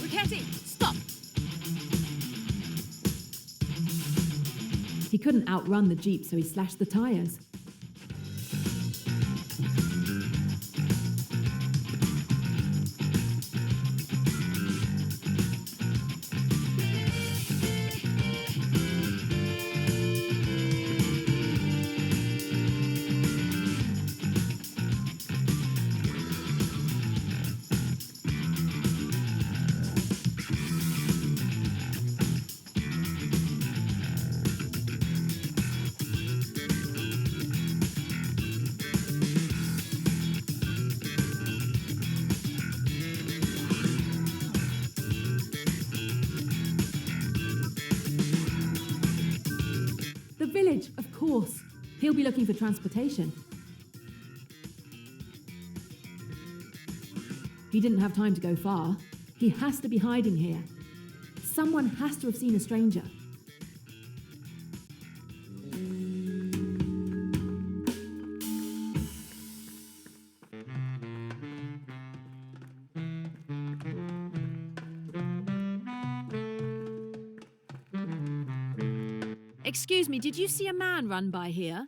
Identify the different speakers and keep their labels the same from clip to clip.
Speaker 1: Riquetti, stop!
Speaker 2: He couldn't outrun the jeep, so he slashed the tyres. The village, of course. He'll be looking for transportation. He didn't have time to go far. He has to be hiding here. Someone has to have seen a stranger.
Speaker 1: Excuse me, did you see a man run by here?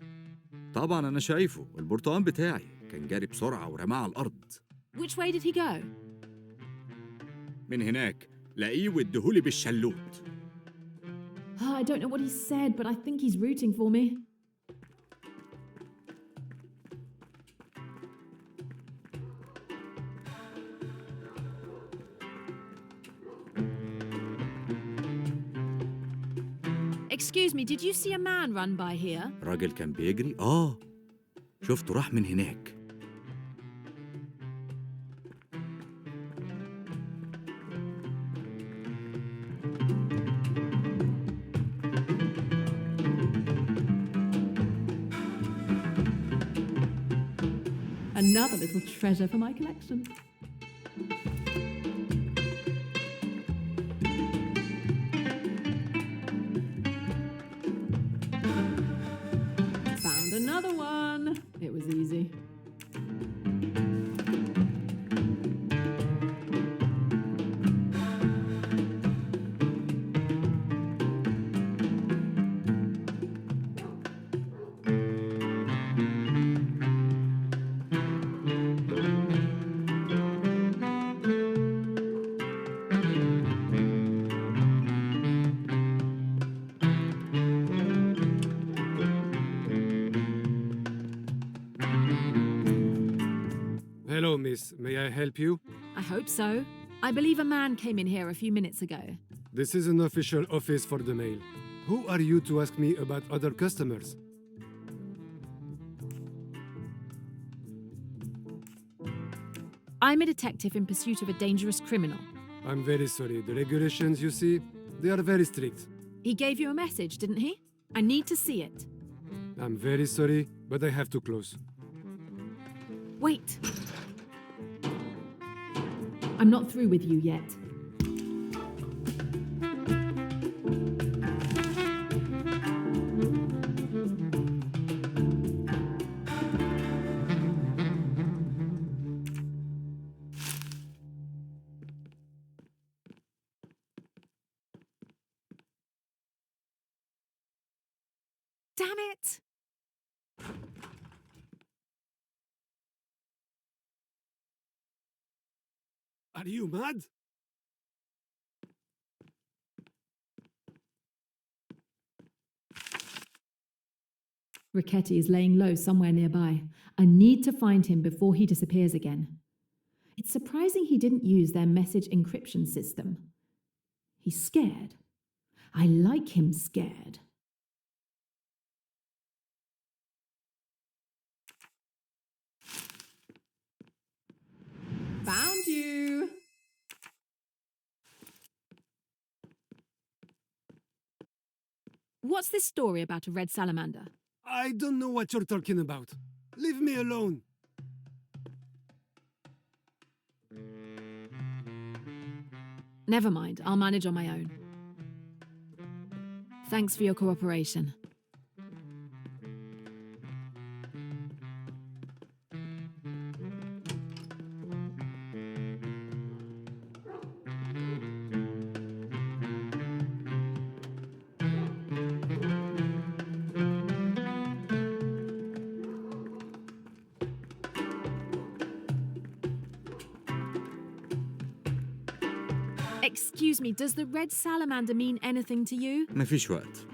Speaker 3: طبعا أنا شايفه، البرتقال بتاعي كان جاري بسرعة ورماه على الأرض.
Speaker 1: Which way did he go?
Speaker 3: من هناك لاقيه واديهولي بالشلوت.
Speaker 2: I don't know what he said, but I think he's rooting for me.
Speaker 1: Excuse me, did you see a man run by here?
Speaker 3: راجل كان بيجري؟ شفته راح من هناك.
Speaker 2: Another little treasure for my collection. Found another one. It was easy.
Speaker 4: Hello, miss. May I help you?
Speaker 1: I hope so. I believe a man came in here a few minutes ago.
Speaker 4: This is an official office for the mail. Who are you to ask me about other customers?
Speaker 1: I'm a detective in pursuit of a dangerous criminal.
Speaker 4: I'm very sorry. The regulations, you see, they are very strict.
Speaker 1: He gave you a message, didn't he? I need to see it.
Speaker 4: I'm very sorry, but I have to close.
Speaker 1: Wait.
Speaker 2: I'm not through with you yet.
Speaker 1: Damn it!
Speaker 4: Are you mad?
Speaker 2: Riquetti is laying low somewhere nearby. I need to find him before he disappears again. It's surprising he didn't use their message encryption system. He's scared. I like him scared. Found you!
Speaker 1: What's this story about a red salamander?
Speaker 4: I don't know what you're talking about. Leave me alone.
Speaker 1: Never mind, I'll manage on my own. Thanks for your cooperation. Excuse me, does the red salamander mean anything to you?
Speaker 3: مفيش وقت.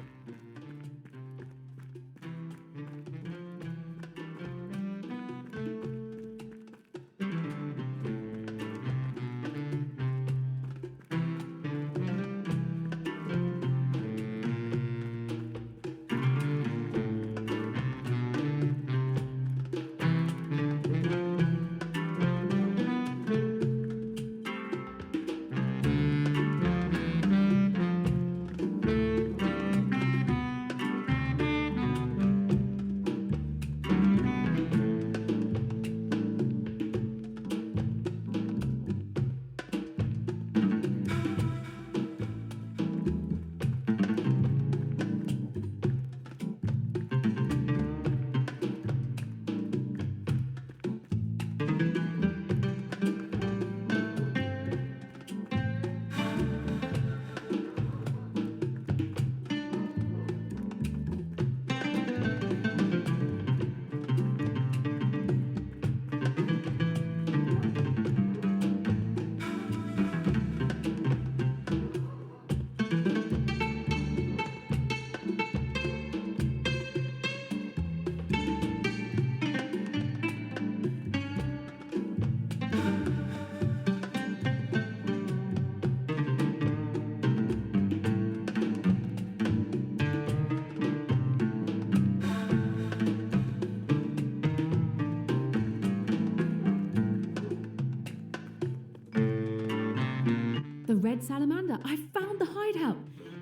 Speaker 2: The red salamander! I found the hideout!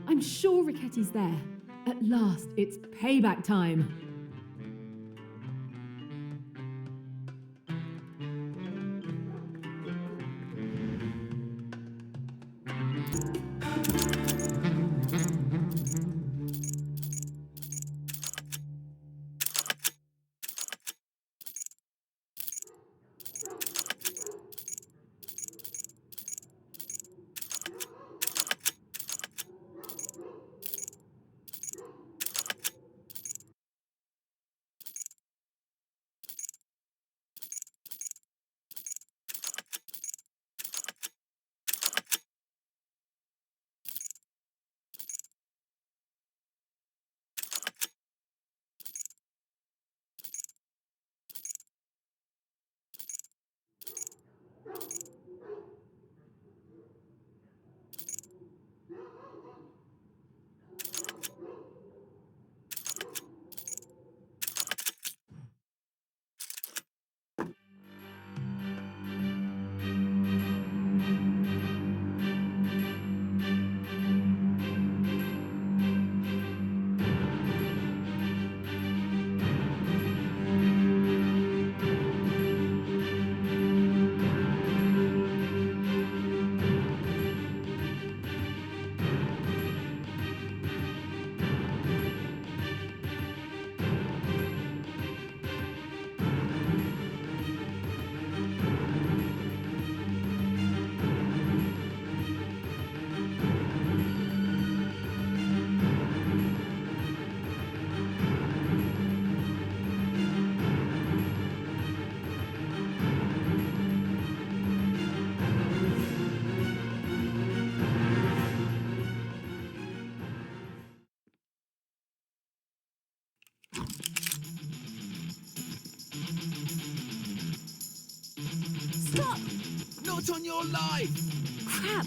Speaker 2: I'm sure Ricchetti's there. At last, it's payback time.
Speaker 1: Stop!
Speaker 5: Not on your life!
Speaker 1: Crap!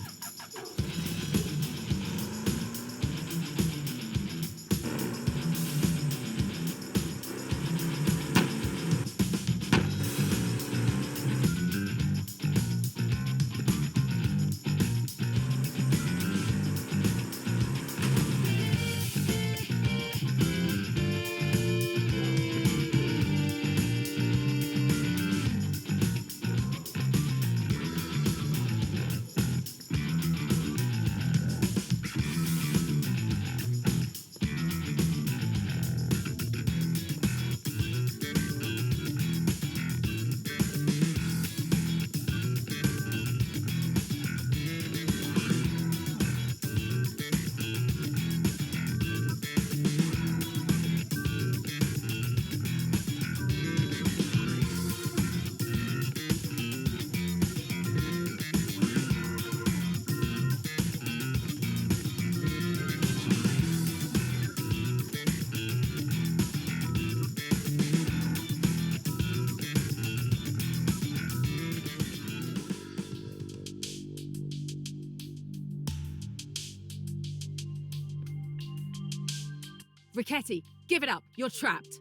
Speaker 1: Ricchetti, give it up. You're trapped.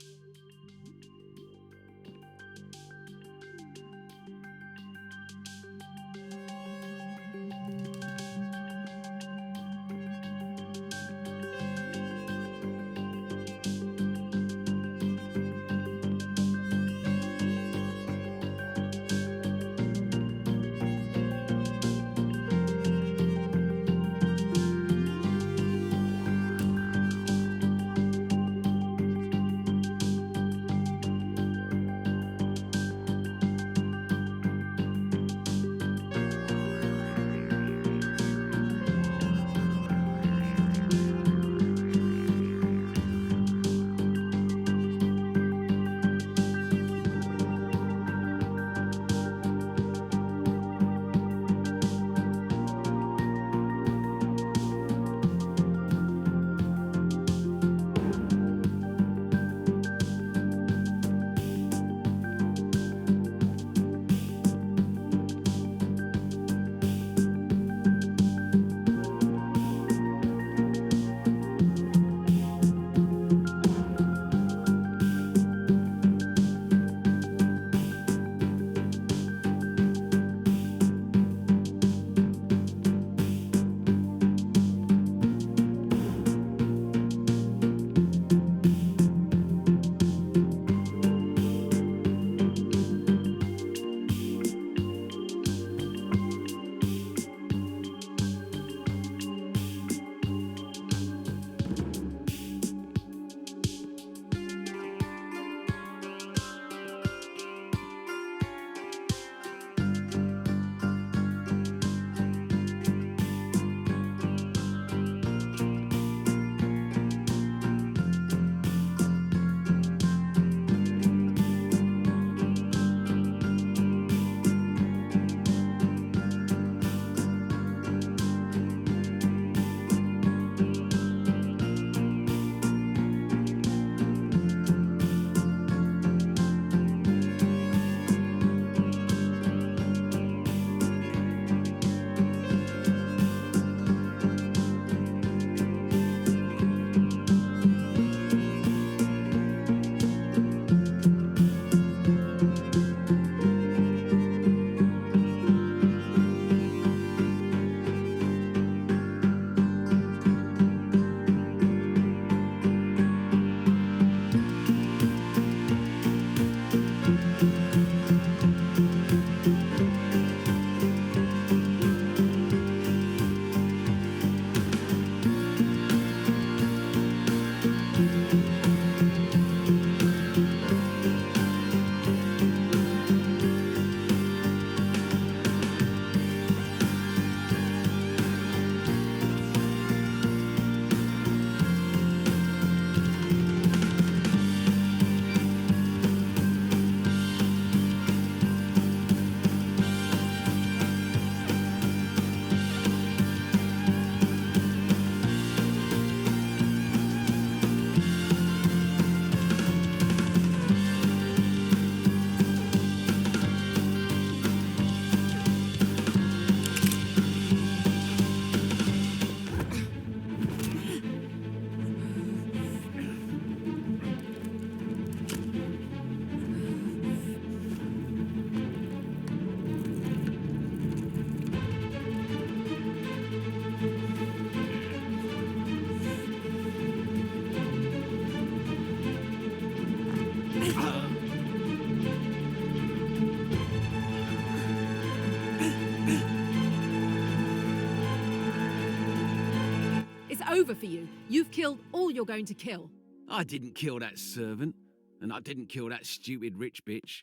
Speaker 1: Over for you. You've killed all you're going to kill.
Speaker 5: I didn't kill that servant, and I didn't kill that stupid rich bitch.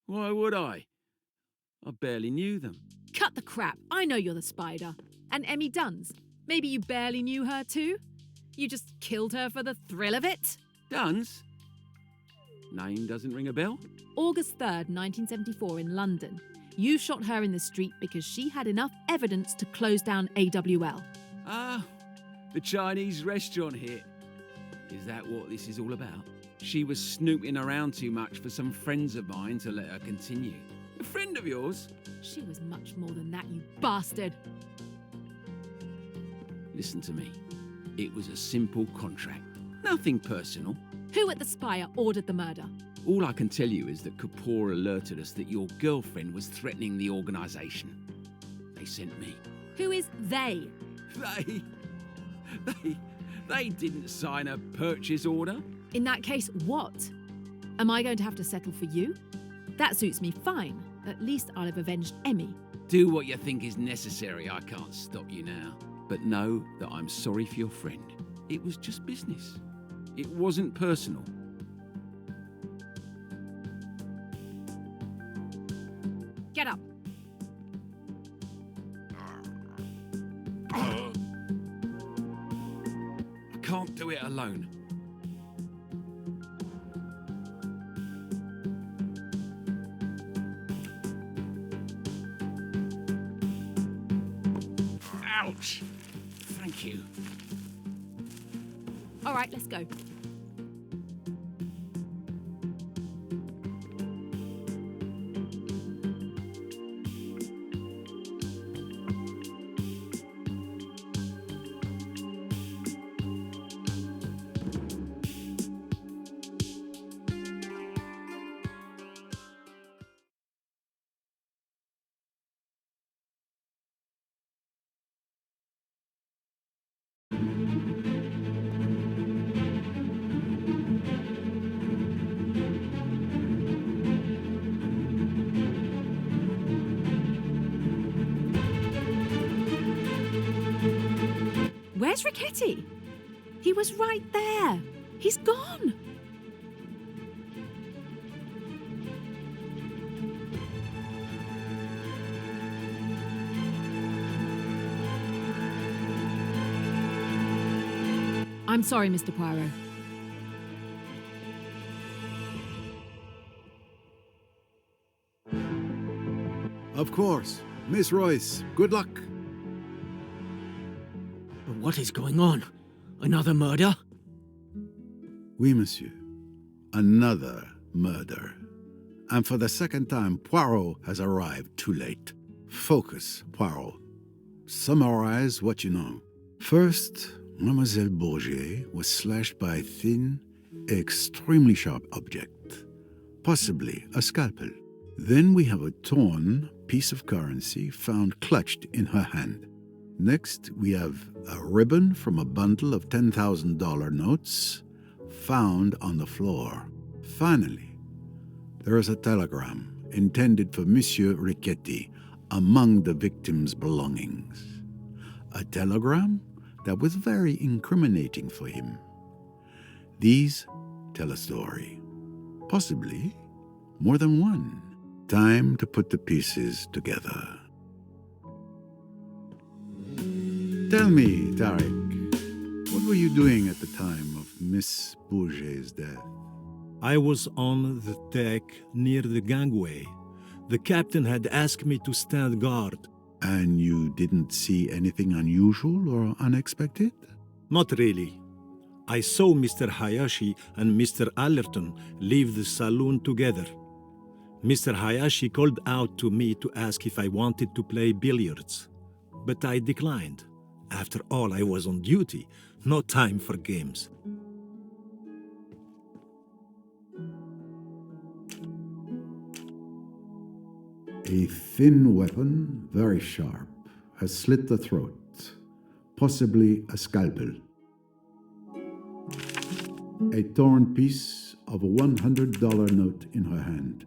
Speaker 5: Why would I? I barely knew them.
Speaker 1: Cut the crap. I know you're the spider. And Emmy Duns. Maybe you barely knew her too? You just killed her for the thrill of it?
Speaker 5: Duns? Name doesn't ring a bell?
Speaker 1: August 3rd, 1974 in London. You shot her in the street because she had enough evidence to close down AWL.
Speaker 5: Ah, the Chinese restaurant hit. Is that what this is all about? She was snooping around too much for some friends of mine to let her continue. A friend of yours?
Speaker 1: She was much more than that, you bastard.
Speaker 5: Listen to me. It was a simple contract. Nothing personal.
Speaker 1: Who at the Spire ordered the murder?
Speaker 5: All I can tell you is that Kapoor alerted us that your girlfriend was threatening the organisation. They sent me.
Speaker 1: Who is they?
Speaker 5: They didn't sign a purchase order.
Speaker 1: In that case, what? Am I going to have to settle for you? That suits me fine. At least I'll have avenged Emmy.
Speaker 5: Do what you think is necessary. I can't stop you now. But know that I'm sorry for your friend. It was just business. It wasn't personal.
Speaker 1: Get up.
Speaker 5: I can't do it alone. Ouch! Thank you.
Speaker 1: All right, let's go. Where's Riccati? He was right there. He's gone. I'm sorry, Mr. Poirot.
Speaker 6: Of course. Miss Royce, good luck.
Speaker 7: What is going on? Another murder?
Speaker 6: Oui, monsieur. Another murder. And for the second time, Poirot has arrived too late. Focus, Poirot. Summarize what you know. First, Mademoiselle Bourget was slashed by a thin, extremely sharp object. Possibly a scalpel. Then we have a torn piece of currency found clutched in her hand. Next, we have a ribbon from a bundle of $10,000 notes found on the floor. Finally, there is a telegram intended for Monsieur Riccati among the victim's belongings. A telegram that was very incriminating for him. These tell a story. Possibly more than one. Time to put the pieces together. Tell me, Tariq, what were you doing at the time of Miss Bourget's death?
Speaker 8: I was on the deck near the gangway. The captain had asked me to stand guard.
Speaker 6: And you didn't see anything unusual or unexpected?
Speaker 8: Not really. I saw Mr. Hayashi and Mr. Allerton leave the saloon together. Mr. Hayashi called out to me to ask if I wanted to play billiards, but I declined. After all, I was on duty, no time for games.
Speaker 6: A thin weapon, very sharp, has slit the throat, possibly a scalpel. A torn piece of a $100 note in her hand.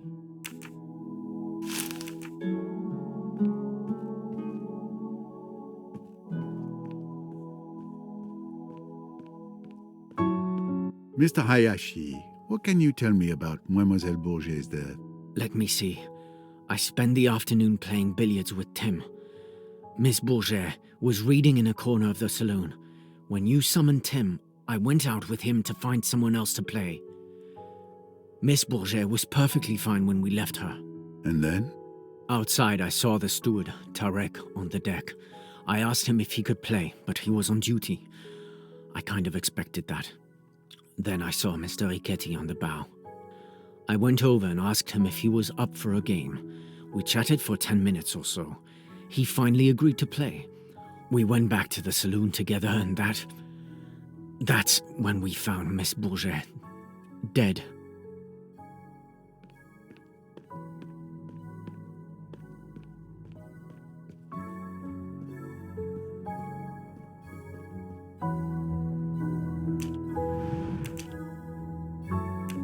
Speaker 6: Mr. Hayashi, what can you tell me about Mademoiselle Bourget's death?
Speaker 7: Let me see. I spent the afternoon playing billiards with Tim. Miss Bourget was reading in a corner of the saloon. When you summoned Tim, I went out with him to find someone else to play. Miss Bourget was perfectly fine when we left her.
Speaker 6: And then?
Speaker 7: Outside, I saw the steward, Tarek, on the deck. I asked him if he could play, but he was on duty. I kind of expected that. Then I saw Mr. Riccati on the bow. I went over and asked him if he was up for a game. We chatted for 10 minutes or so. He finally agreed to play. We went back to the saloon together and That's when we found Miss Bourget dead.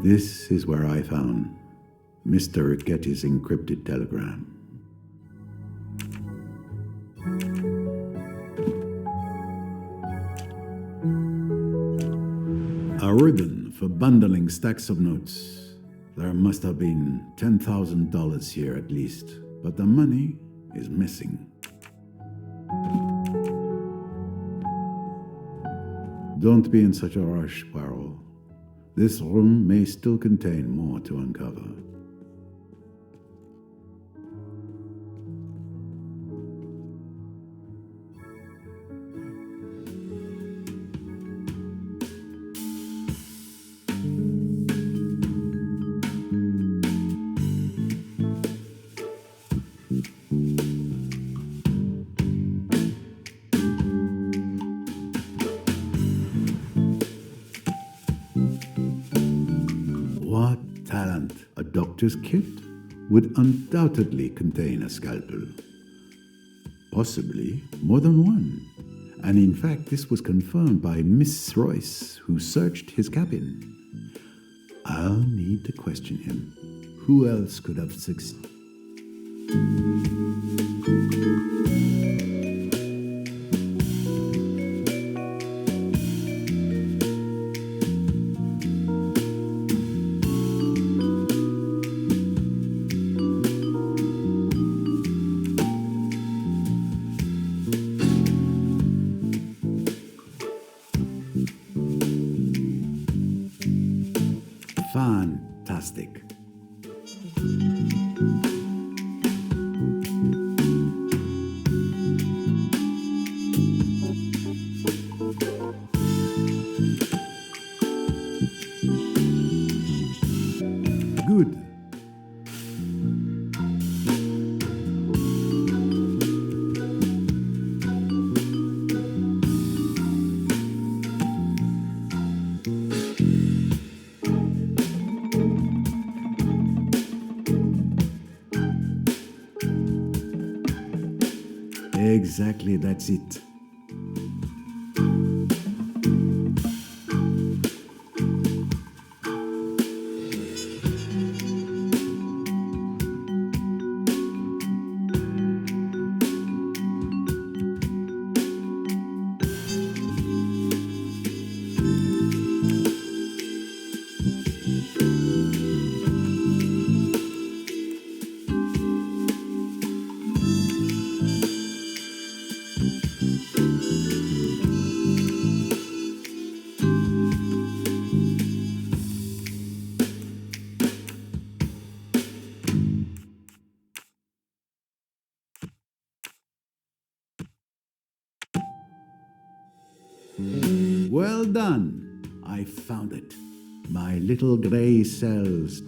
Speaker 6: This is where I found Mr. Ricchetti's encrypted telegram. A ribbon for bundling stacks of notes. There must have been $10,000 here at least, but the money is missing. Don't be in such a rush, Poirot. This room may still contain more to uncover. What talent! A doctor's kit would undoubtedly contain a scalpel. Possibly more than one. And in fact, this was confirmed by Miss Royce, who searched his cabin. I'll need to question him. Who else could have succeeded? Fantastic. Good. Exactly, that's it. Well done. I found it. My little gray cells.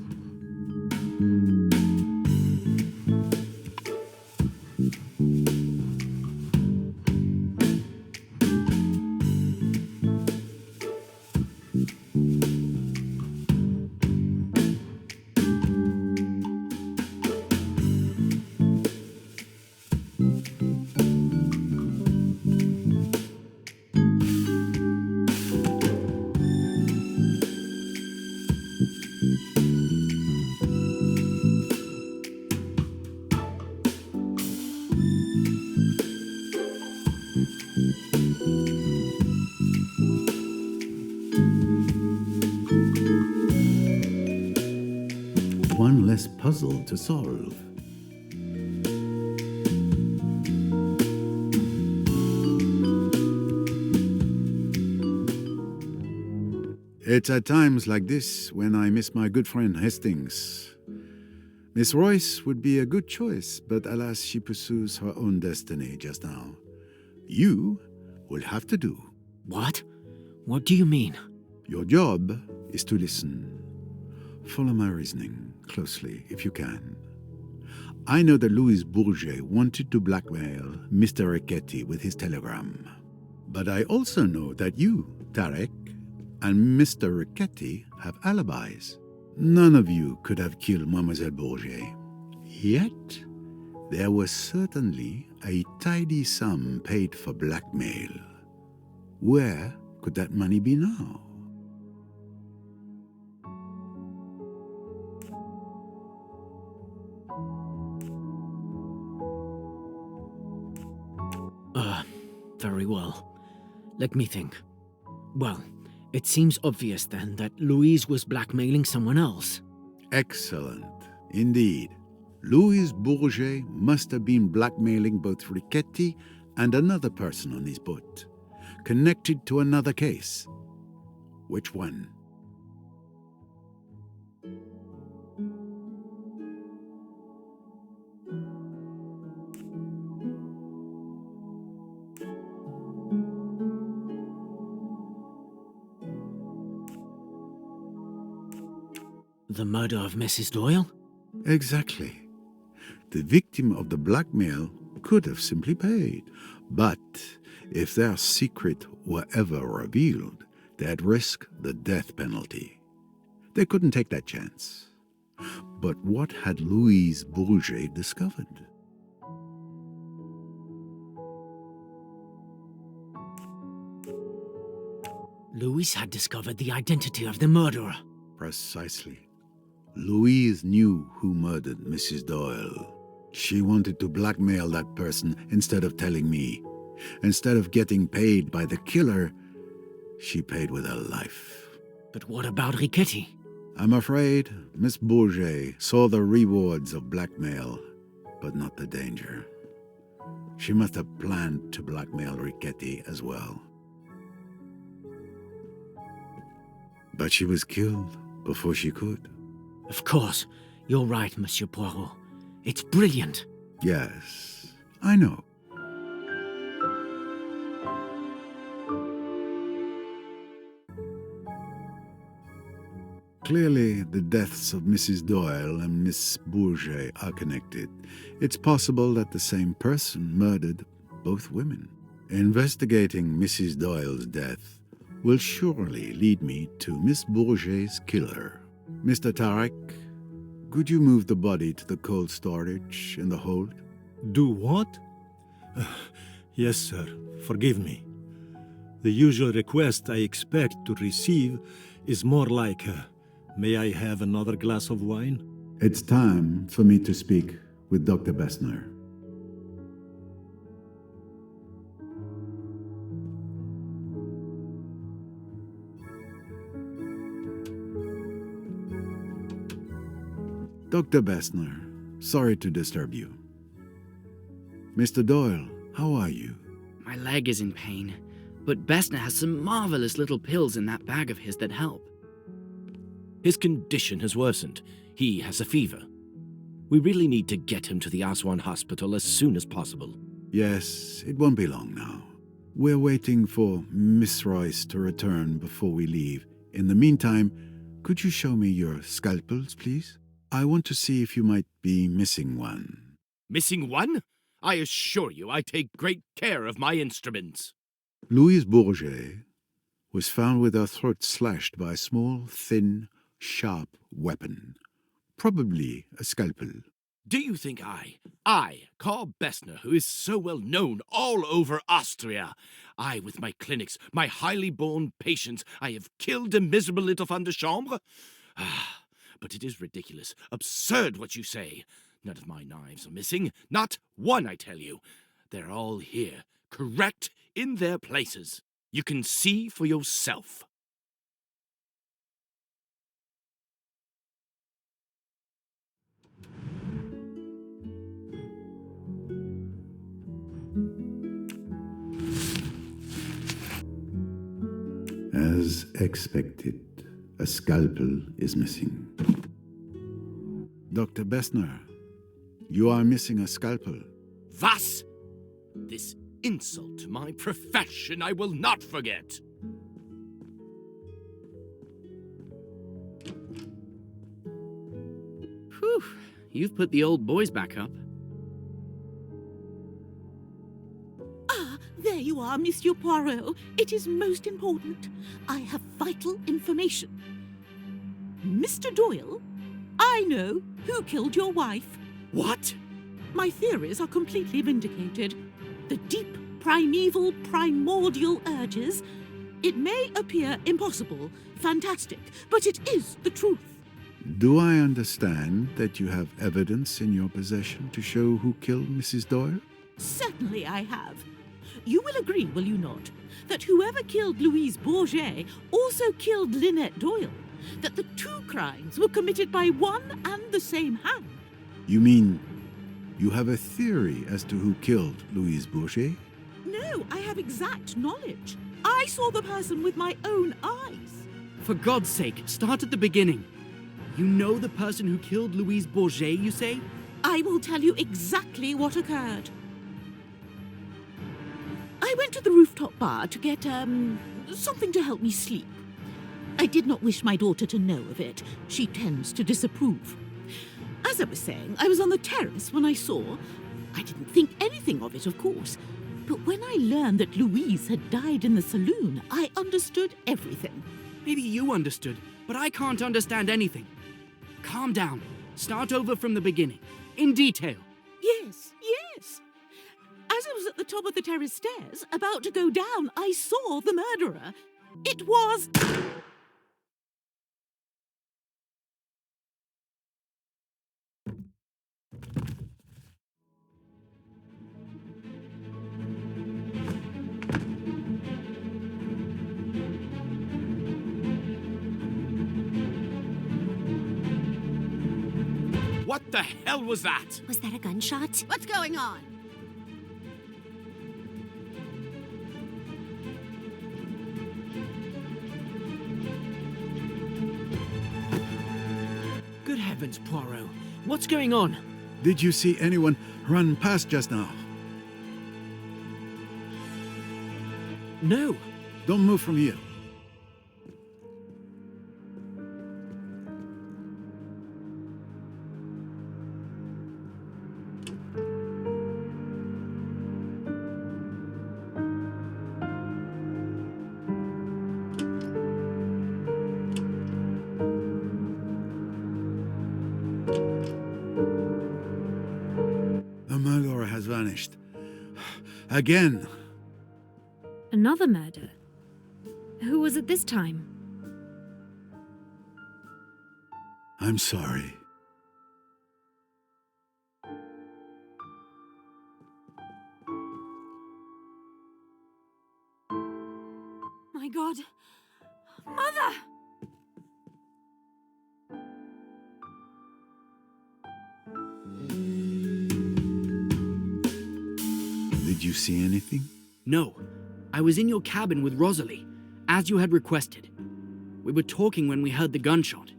Speaker 6: One less puzzle to solve. It's at times like this when I miss my good friend Hastings. Miss Royce would be a good choice, but alas, she pursues her own destiny just now. You will have to do.
Speaker 7: What? What do you mean?
Speaker 6: Your job is to listen. Follow my reasoning closely, if you can. I know that Louis Bourget wanted to blackmail Mr. Ricchetti with his telegram. But I also know that you Tarek and Mr. Riquetti have alibis. None of you could have killed Mademoiselle Bourget. Yet, there was certainly a tidy sum paid for blackmail. Where could that money be now?
Speaker 7: Very well. Let me think. Well, it seems obvious then that Louise was blackmailing someone else.
Speaker 6: Excellent. Indeed. Louise Bourget must have been blackmailing both Riquetti and another person on his boat, connected to another case. Which one?
Speaker 7: The murder of Mrs. Doyle?
Speaker 6: Exactly. The victim of the blackmail could have simply paid. But if their secret were ever revealed, they'd risk the death penalty. They couldn't take that chance. But what had Louise Bourget discovered?
Speaker 7: Louise had discovered the identity of the murderer.
Speaker 6: Precisely. Louise knew who murdered Mrs. Doyle. She wanted to blackmail that person instead of telling me. Instead of getting paid by the killer, she paid with her life.
Speaker 7: But what about Riquetti?
Speaker 6: I'm afraid Miss Bourget saw the rewards of blackmail, but not the danger. She must have planned to blackmail Riquetti as well. But she was killed before she could.
Speaker 7: Of course. You're right, Monsieur Poirot. It's brilliant.
Speaker 6: Yes, I know. Clearly, the deaths of Mrs. Doyle and Miss Bourget are connected. It's possible that the same person murdered both women. Investigating Mrs. Doyle's death will surely lead me to Miss Bourget's killer. Mr. Tarek, could you move the body to the cold storage in the hold?
Speaker 8: Do what? Yes, sir. Forgive me. The usual request I expect to receive is more like, may I have another glass of wine?
Speaker 6: It's time for me to speak with Dr. Bessner. Dr. Bessner, sorry to disturb you. Mr. Doyle, how are you?
Speaker 9: My leg is in pain, but Bessner has some marvelous little pills in that bag of his that help.
Speaker 10: His condition has worsened. He has a fever. We really need to get him to the Aswan hospital as soon as possible.
Speaker 6: Yes, it won't be long now. We're waiting for Miss Royce to return before we leave. In the meantime, could you show me your scalpels, please? I want to see if you might be missing one.
Speaker 10: Missing one? I assure you I take great care of my instruments.
Speaker 6: Louise Bourget was found with her throat slashed by a small, thin, sharp weapon. Probably a scalpel.
Speaker 10: Do you think I, Karl Bessner, who is so well known all over Austria, I with my clinics, my highly born patients, I have killed a miserable little femme de chambre? Ah, but it is ridiculous, absurd what you say. None of my knives are missing, not one, I tell you. They're all here, correct in their places. You can see for yourself.
Speaker 6: As expected, a scalpel is missing. Dr. Bessner, you are missing a scalpel.
Speaker 10: Was? This insult to my profession I will not forget.
Speaker 9: Whew, you've put the old boys back up.
Speaker 11: There you are, Monsieur Poirot. It is most important. I have vital information. Mr. Doyle, I know who killed your wife.
Speaker 10: What?
Speaker 11: My theories are completely vindicated. The deep, primeval, primordial urges. It may appear impossible, fantastic, but it is the truth.
Speaker 6: Do I understand that you have evidence in your possession to show who killed Mrs. Doyle?
Speaker 11: Certainly I have. You will agree, will you not, that whoever killed Louise Bourget also killed Linnet Doyle? That the two crimes were committed by one and the same hand?
Speaker 6: You mean you have a theory as to who killed Louise Bourget?
Speaker 11: No, I have exact knowledge. I saw the person with my own eyes.
Speaker 9: For God's sake, start at the beginning. You know the person who killed Louise Bourget, you say?
Speaker 11: I will tell you exactly what occurred. I went to the rooftop bar to get, something to help me sleep. I did not wish my daughter to know of it. She tends to disapprove. As I was saying, I was on the terrace when I saw. I didn't think anything of it, of course. But when I learned that Louise had died in the saloon, I understood everything.
Speaker 9: Maybe you understood, but I can't understand anything. Calm down. Start over from the beginning. In detail.
Speaker 11: Yes, yes. As I was at the top of the terrace stairs, about to go down, I saw the murderer. It was...
Speaker 10: What the hell was that?
Speaker 12: Was that a gunshot?
Speaker 13: What's going on?
Speaker 7: Good heavens, Poirot. What's going on?
Speaker 6: Did you see anyone run past just now?
Speaker 7: No.
Speaker 6: Don't move from here. The murderer has vanished. Again.
Speaker 2: Another murder? Who was it this time?
Speaker 6: I'm sorry.
Speaker 1: My God. Mother!
Speaker 6: Did you see anything?
Speaker 9: No. I was in your cabin with Rosalie, as you had requested. We were talking when we heard the gunshot.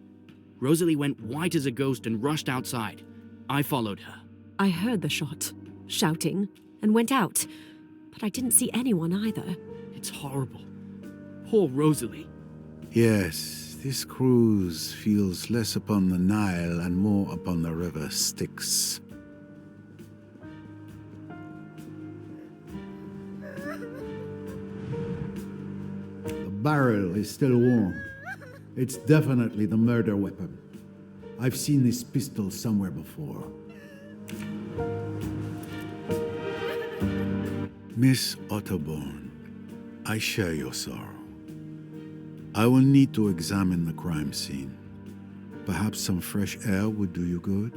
Speaker 9: Rosalie went white as a ghost and rushed outside. I followed her.
Speaker 12: I heard the shot, shouting, and went out. But I didn't see anyone either.
Speaker 9: It's horrible. Poor Rosalie.
Speaker 6: Yes, this cruise feels less upon the Nile and more upon the river Styx. The barrel is still warm. It's definitely the murder weapon. I've seen this pistol somewhere before. Miss Otterbourne, I share your sorrow. I will need to examine the crime scene. Perhaps some fresh air would do you good?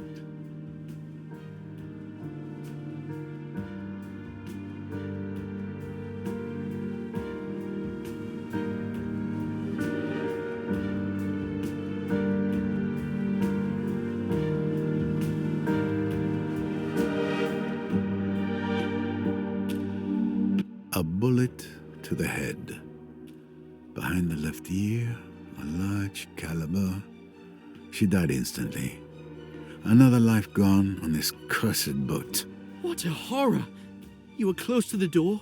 Speaker 6: A bullet to the head. Behind the left ear, a large caliber. She died instantly. Another life gone on this cursed boat.
Speaker 9: What a horror! You were close to the door,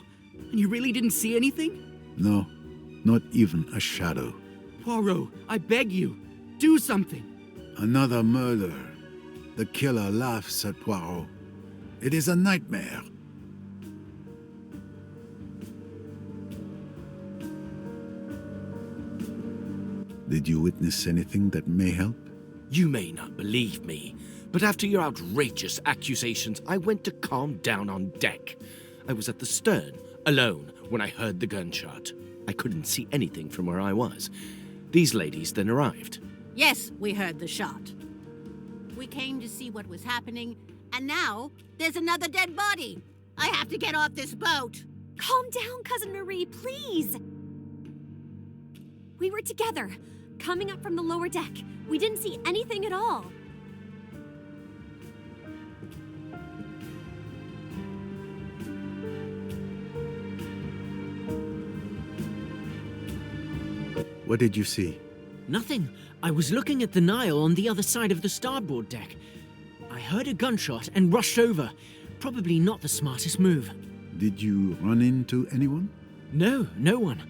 Speaker 9: and you really didn't see anything?
Speaker 6: No, not even a shadow.
Speaker 9: Poirot, I beg you, do something.
Speaker 6: Another murder. The killer laughs at Poirot. It is a nightmare. Did you witness anything that may help?
Speaker 10: You may not believe me, but after your outrageous accusations, I went to calm down on deck. I was at the stern, alone, when I heard the gunshot. I couldn't see anything from where I was. These ladies then arrived.
Speaker 13: Yes, we heard the shot. We came to see what was happening, and now there's another dead body. I have to get off this boat.
Speaker 12: Calm down, Cousin Marie, please. We were together, coming up from the lower deck. We didn't see anything at all.
Speaker 6: What did you see?
Speaker 7: Nothing. I was looking at the Nile on the other side of the starboard deck. I heard a gunshot and rushed over. Probably not the smartest move.
Speaker 6: Did you run into anyone?
Speaker 7: No, no one.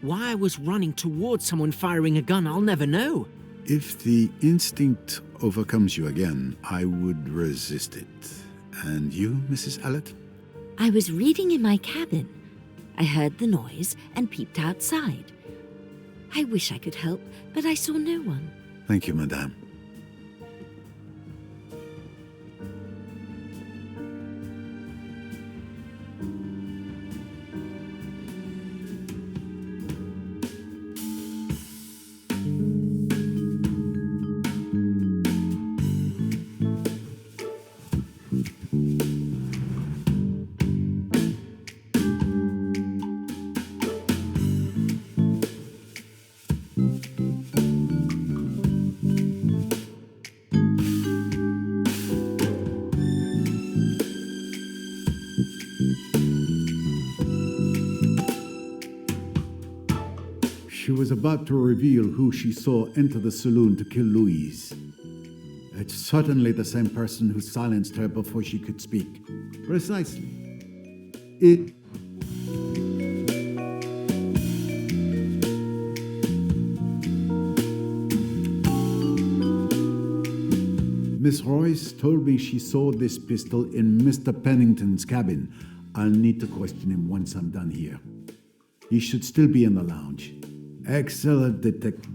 Speaker 7: Why I was running towards someone firing a gun, I'll never know.
Speaker 6: If the instinct overcomes you again, I would resist it. And you, Mrs. Allett?
Speaker 14: I was reading in my cabin. I heard the noise and peeped outside. I wish I could help, but I saw no one.
Speaker 6: Thank you, madame. She was about to reveal who she saw enter the saloon to kill Louise. It's certainly the same person who silenced her before she could speak. Precisely. It... Miss Royce told me she saw this pistol in Mr. Pennington's cabin. I'll need to question him once I'm done here. He should still be in the lounge. Excellent detective.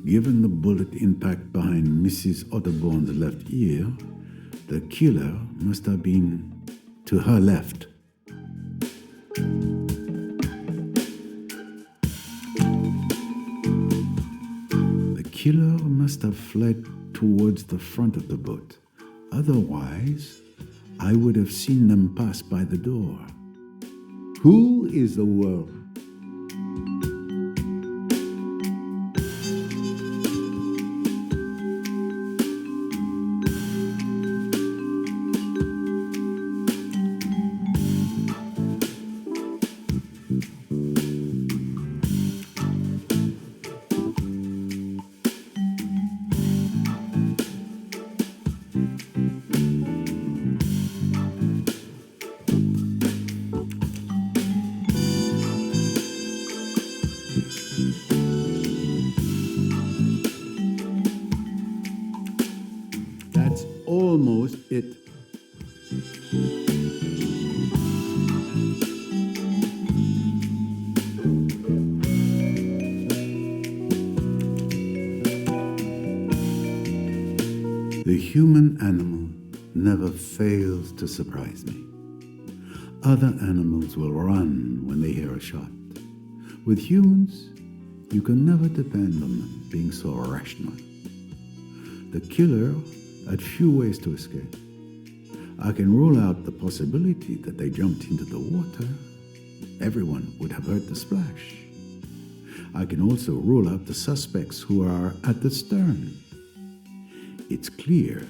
Speaker 6: Given the bullet impact behind Mrs. Otterbourne's left ear, the killer must have been to her left. The killer must have fled towards the front of the boat. Otherwise, I would have seen them pass by the door. Who is the world? That's almost it. The human animal never fails to surprise me. Other animals will run when they hear a shot. With humans, you can never depend on them being so rational. The killer had few ways to escape. I can rule out the possibility that they jumped into the water. Everyone would have heard the splash. I can also rule out the suspects who are at the stern. It's clear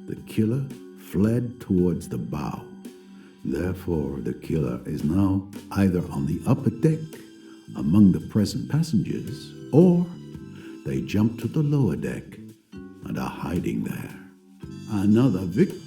Speaker 6: the killer fled towards the bow. Therefore, the killer is now either on the upper deck among the present passengers, or they jumped to the lower deck and are hiding there. Another victim.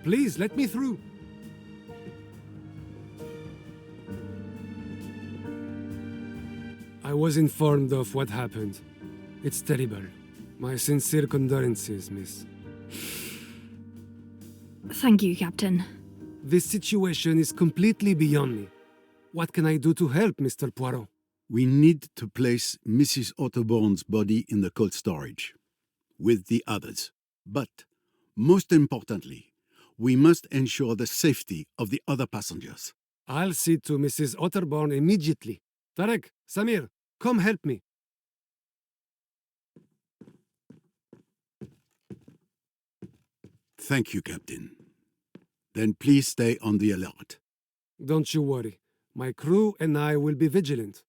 Speaker 4: Please, let me through. I was informed of what happened. It's terrible. My sincere condolences, miss.
Speaker 15: Thank you, Captain.
Speaker 4: This situation is completely beyond me. What can I do to help, Mr. Poirot?
Speaker 6: We need to place Mrs. Otterbourne's body in the cold storage with the others. But, most importantly, we must ensure the safety of the other passengers.
Speaker 4: I'll see to Mrs. Otterbourne immediately. Tarek, Samir, come help me.
Speaker 6: Thank you, Captain. Then please stay on the alert.
Speaker 4: Don't you worry. My crew and I will be vigilant.